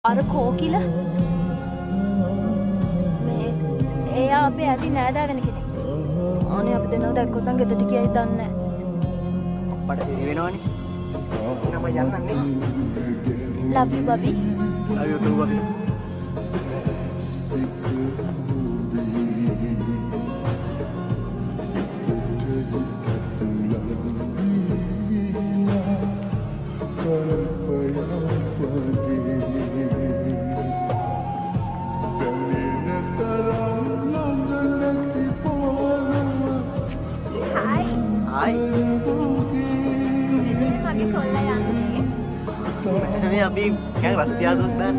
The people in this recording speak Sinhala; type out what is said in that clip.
අර කෝකිල මේ එයා අපේ ඇති නෑදෑ වෙන කෙනෙක්. අනේ අපි දෙන්නව දැක්කොත් නම් ගෙදරට ගියයි දන්නේ නෑ. අප්පට සිරි වෙනවනේ. නම යන්නන්නේ. love you baby. love you too baby. Hi. Ini abi kayak pasti ada dan